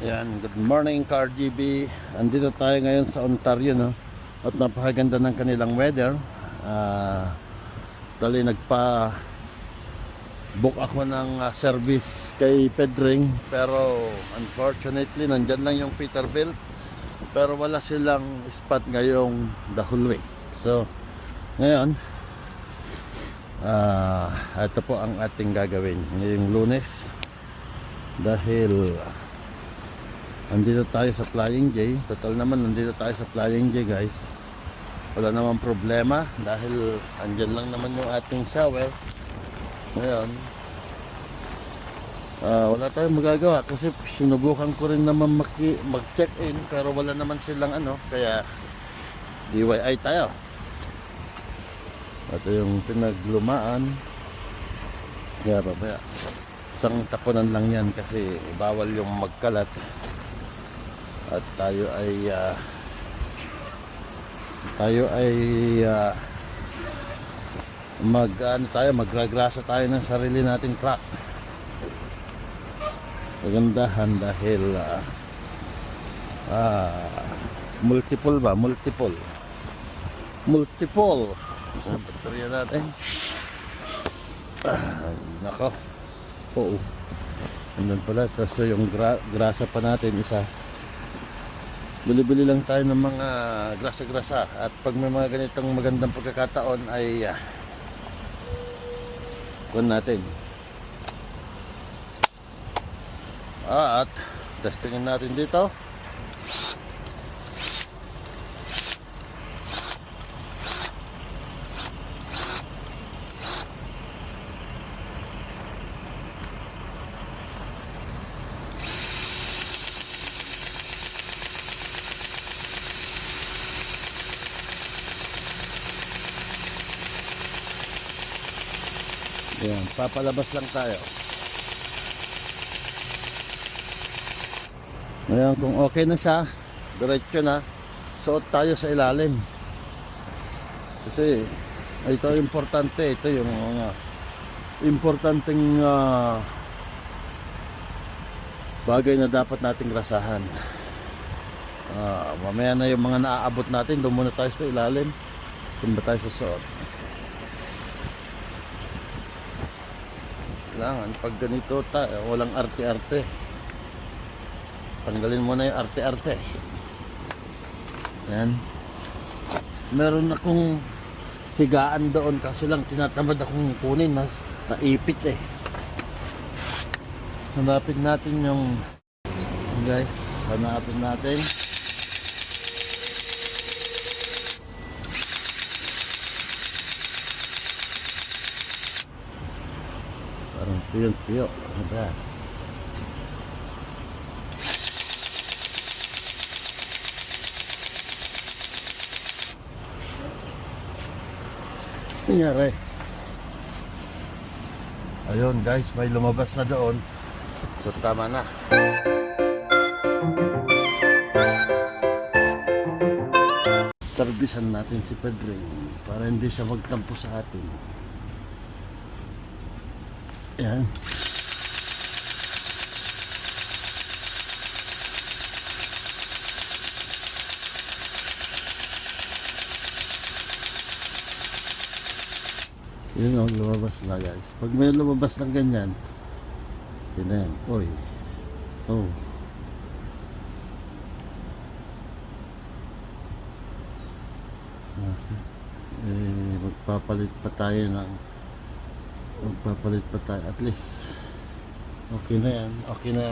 Yan, good morning KRGB. Andito tayo ngayon sa Ontario, no? At napakaganda ng kanilang weather. Dali nagpa-book ako ng service kay Pedring, pero unfortunately nandyan lang yung Peterbilt, pero wala silang spot ngayong the whole week. So ngayon, ito po ang ating gagawin ngayong Lunes, dahil nandito tayo sa Flying J. Total naman nandito tayo sa Flying J, guys. Wala naman problema dahil andyan lang naman yung ating shower. Ngayon, wala tayong magagawa kasi sinubukan ko rin naman mag-check-in, pero wala naman silang kaya DIY tayo. Ito yung pinaglumaan. Kaya babaya, isang tapunan lang yan kasi bawal yung magkalat. At tayo ay magragrasa tayo ng sarili nating truck. Magandahan dahil multiple sa baterya natin. Nako. Oo. Andun pala. Tapos yung grasa pa natin isa. Bili-bili lang tayo ng mga grasa-grasa. At pag may mga ganitong magandang pagkakataon ay kunin natin. At testingin natin dito. Ayan, papalabas lang tayo. Ngayon, kung okay na siya, diretso na, suot tayo sa ilalim. Kasi ito importante, ito yung mga importanteng bagay na dapat nating rasahan. Mamaya na yung mga naaabot natin, doon muna tayo sa ilalim, doon ba tayo susuot. Kailangan pag ganito tayo, walang arte-arte. Tanggalin mo na yung arte-arte. Yan. Meron akong higaan doon, kaso lang tinatamad akong kunin, naipit eh. Hanapin natin yung guys, hanapin natin. Parang tuyo-tuyo. Ano ba? Nangyari. Ayun guys, may lumabas na doon. So tama na. Tarbisan natin si Pedring para hindi siya magtampo sa atin. Ayan. Yun o, lumabas na guys. Pag may lumabas ng ganyan, yun na yan. Oy. Oh. Magpapalit pa tayo at least okay na yan,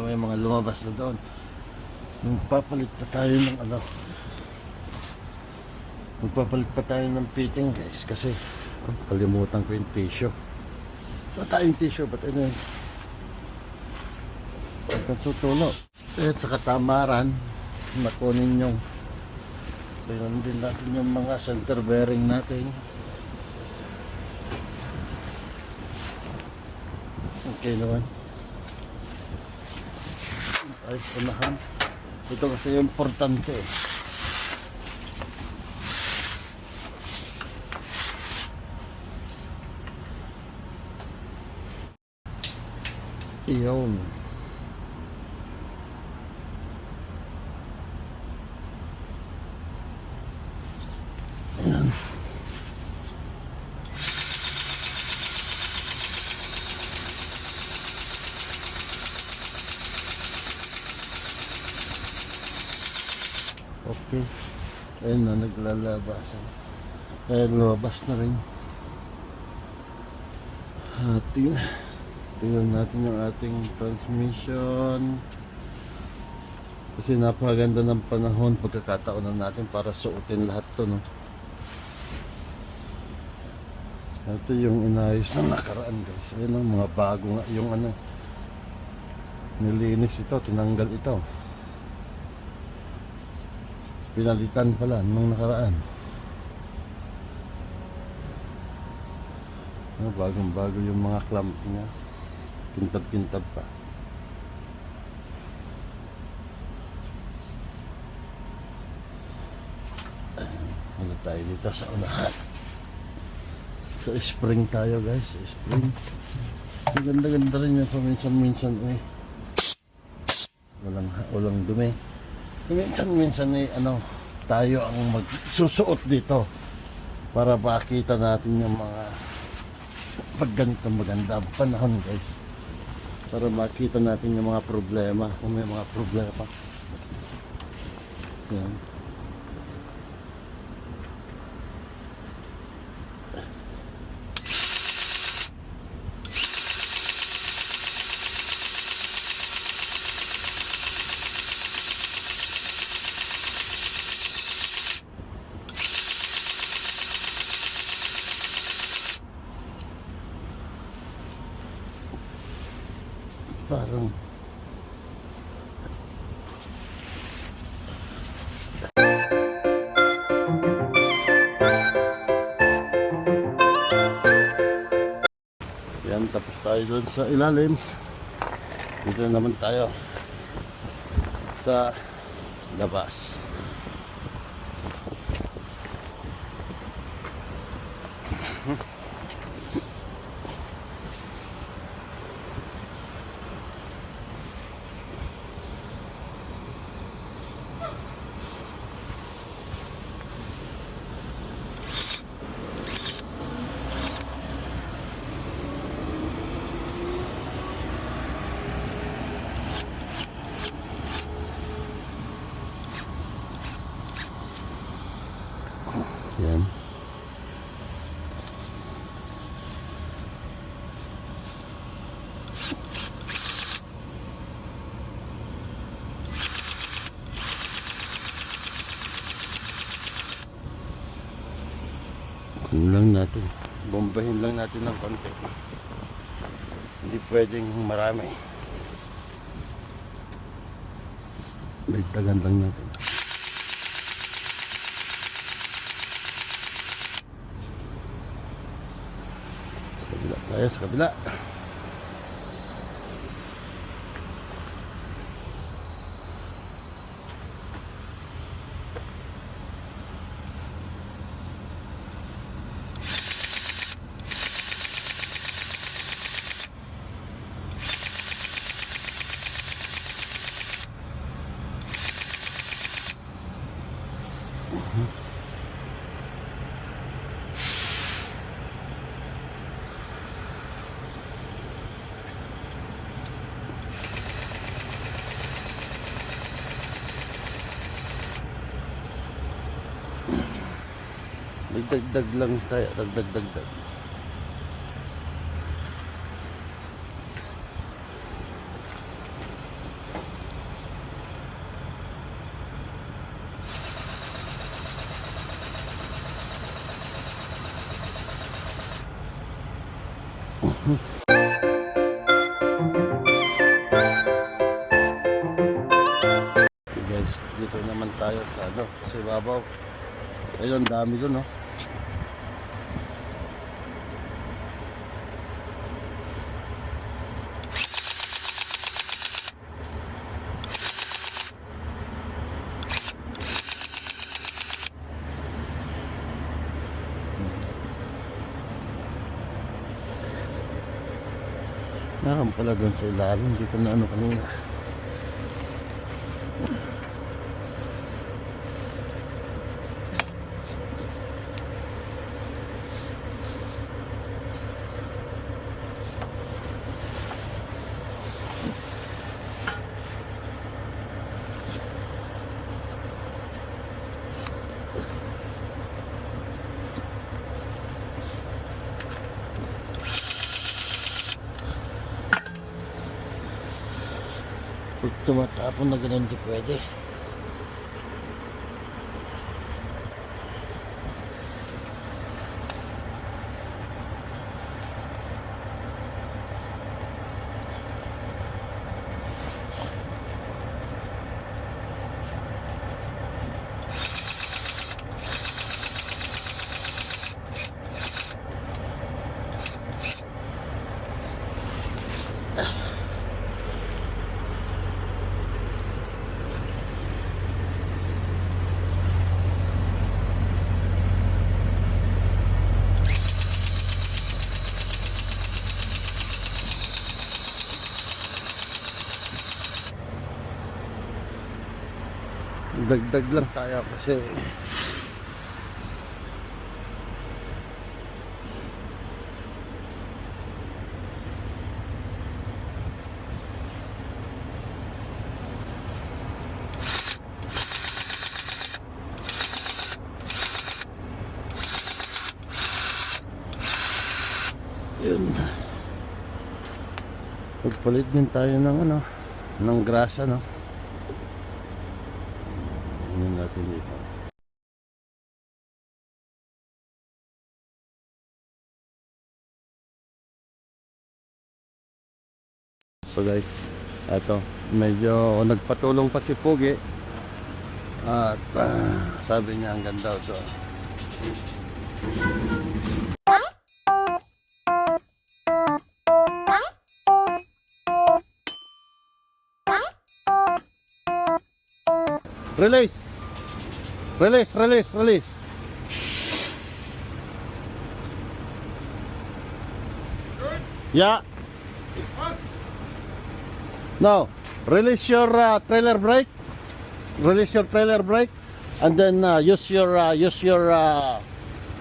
may mga lumabas na doon. Magpapalit pa tayo ng fitting guys, kasi kalimutan ko yung tissue. So tayong tissue, ba't yun pagkasutulo at sa katamaran nakunin yung tingnan din natin yung mga center bearing natin. Okay naman. Ayos unahan. Ito kasi yung importante. Iyon. Okay. Ayun na, naglalabasan. Ayun, lumabas na rin. Tingnan natin yung ating transmission. Kasi napakaganda ng panahon, pagkakataon na natin para suotin lahat to, no? Ito yung inayos ng nakaraan, guys. Ayun ang mga bago nga, yung ano, nilinis ito, tinanggal ito. Pinalitan pala nung nakaraan. Bagong bago yung mga clamp niya. Kintab-kintab pa. Ano tayo dito sa unahan? Sa spring tayo, guys. Sa spring. Ang ganda-ganda rin yan paminsan-minsan eh. Walang dumi. Minsan-minsan eh, ano, tayo ang magsusuot dito para makita natin yung mga pag ganito maganda ang panahon, guys, para makita natin yung mga problema, kung may mga problema. Yan. Parang yan, tapos tayo doon sa ilalim. Dito na naman tayo sa labas. Yan. Kung lang natin, bombahin lang natin ng konti. Hindi pwedeng marami. Dagdagan lang natin. Tayo sa kabila. Dagdag lang tayo, dagdag. Guys, dito naman tayo sa ano, sa ibabaw. Ayun, dami doon, no? Meron pala doon sa ilalim, hindi ko na ano kanina. tumatapon na ganun, di pwede. Dagdag lang tayo kasi yun. Pagpalit din tayo ng ano, ng grasa, no. Yun natin dito. So guys, eto, medyo nagpatulong pa si Pogi at sabi niya ang ganda ito. Release! Release, release, release. Good? Yeah. Huh? Now, release your trailer brake. Release your trailer brake, and then use your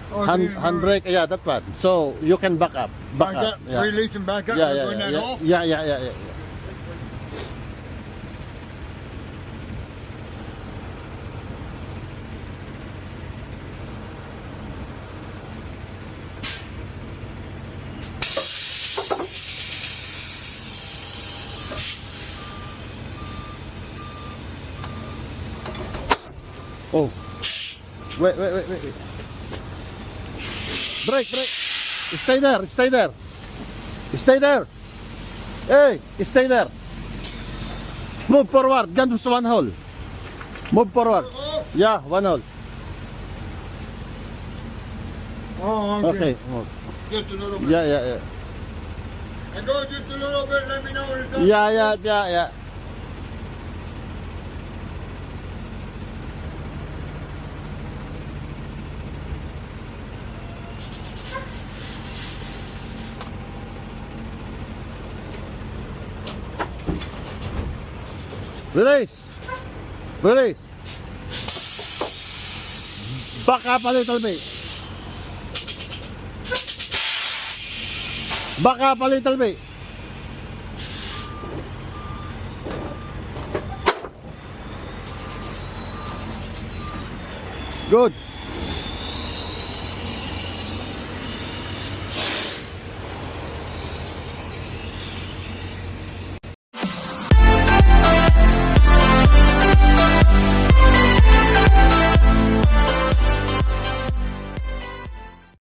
handbrake. Yeah, that one. So you can back up. Back up. Yeah. Release and back up. Yeah, We're yeah, going that yeah, off. yeah. Oh, wait. Brake. Stay there. Stay there. Hey, stay there. Move forward. Just one hole. Move forward. Yeah, one hole. Oh, Okay. Move. Just a little bit. Yeah. And go just a little bit. Let me know when it's done. Yeah. Release. Back up a little bit. Back up a little bit. Good.